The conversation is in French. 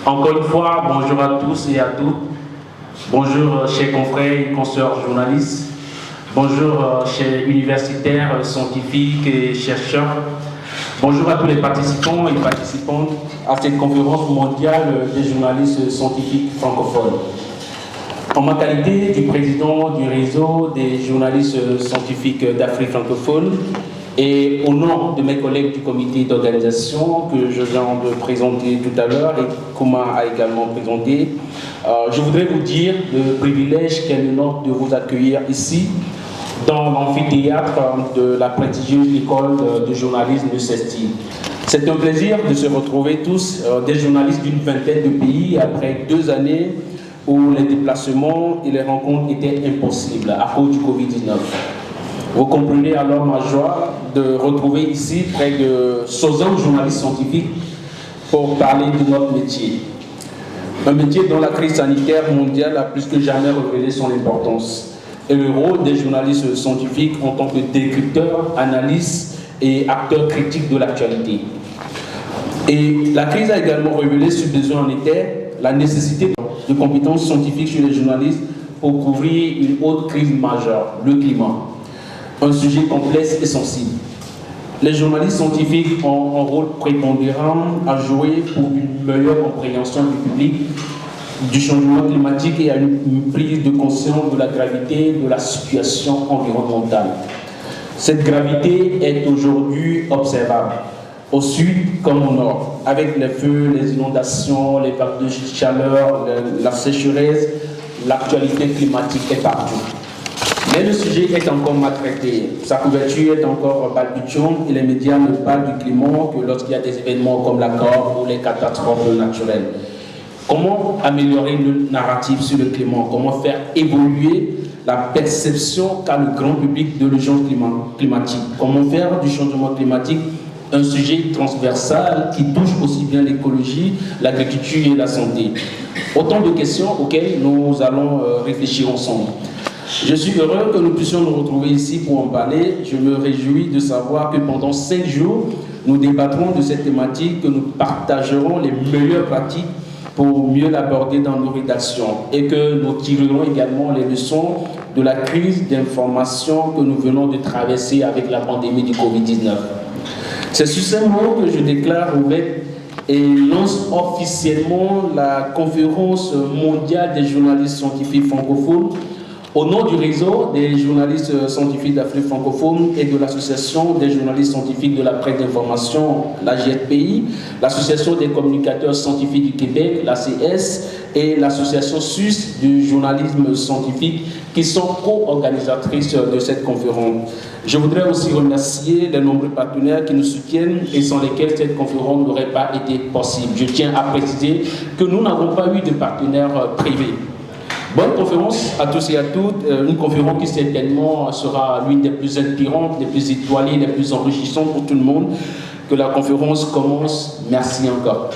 Encore une fois, bonjour à tous et à toutes. Bonjour chers confrères et consoeurs journalistes. Bonjour chers universitaires, scientifiques et chercheurs. Bonjour à tous les participants et participantes à cette conférence mondiale des journalistes scientifiques francophones. En ma qualité du président du réseau des journalistes scientifiques d'Afrique francophone et au nom de mes collègues du comité d'organisation que je viens de présenter tout à l'heure et Kouma a également présenté, je voudrais vous dire le privilège qu'est le nôtre de vous accueillir ici dans l'amphithéâtre de la prestigieuse école de journalisme de CESTI. C'est un plaisir de se retrouver tous, des journalistes d'une vingtaine de pays, après 2 années où les déplacements et les rencontres étaient impossibles à cause du Covid-19. Vous comprenez alors ma joie de retrouver ici près de 60 journalistes scientifiques pour parler de notre métier. Un métier dont la crise sanitaire mondiale a plus que jamais révélé son importance et le rôle des journalistes scientifiques en tant que décrypteurs, analystes et acteurs critiques de l'actualité. Et la crise a également révélé ce besoin en était la nécessité de compétences scientifiques chez les journalistes pour couvrir une autre crise majeure, le climat. Un sujet complexe et sensible. Les journalistes scientifiques ont un rôle prépondérant à jouer pour une meilleure compréhension du public du changement climatique et à une prise de conscience de la gravité de la situation environnementale. Cette gravité est aujourd'hui observable, au sud comme au nord, avec les feux, les inondations, les vagues de chaleur, la sécheresse, l'actualité climatique est partout. Mais le sujet est encore maltraité, sa couverture est encore balbutiante et les médias ne parlent du climat que lorsqu'il y a des événements comme la COP ou les catastrophes naturelles. Comment améliorer le narratif sur le climat? Comment faire évoluer la perception qu'a le grand public de l'urgence climatique? Comment faire du changement climatique un sujet transversal qui touche aussi bien l'écologie, l'agriculture et la santé? Autant de questions auxquelles nous allons réfléchir ensemble. Je suis heureux que nous puissions nous retrouver ici pour en parler. Je me réjouis de savoir que pendant 5 jours, nous débattrons de cette thématique, que nous partagerons les meilleures pratiques pour mieux l'aborder dans nos rédactions et que nous tirerons également les leçons de la crise d'information que nous venons de traverser avec la pandémie du Covid-19. C'est sur ces mots que je déclare ouverte et lance officiellement la conférence mondiale des journalistes scientifiques francophones au nom du réseau des journalistes scientifiques d'Afrique francophone et de l'association des journalistes scientifiques de la presse d'information, la GFPI, l'association des communicateurs scientifiques du Québec, l'ACS, et l'association suisse du journalisme scientifique qui sont co-organisatrices de cette conférence. Je voudrais aussi remercier les nombreux partenaires qui nous soutiennent et sans lesquels cette conférence n'aurait pas été possible. Je tiens à préciser que nous n'avons pas eu de partenaires privés. Bonne conférence à tous et à toutes, une conférence qui certainement sera l'une des plus inspirantes, des plus étoilées, des plus enrichissantes pour tout le monde. Que la conférence commence. Merci encore.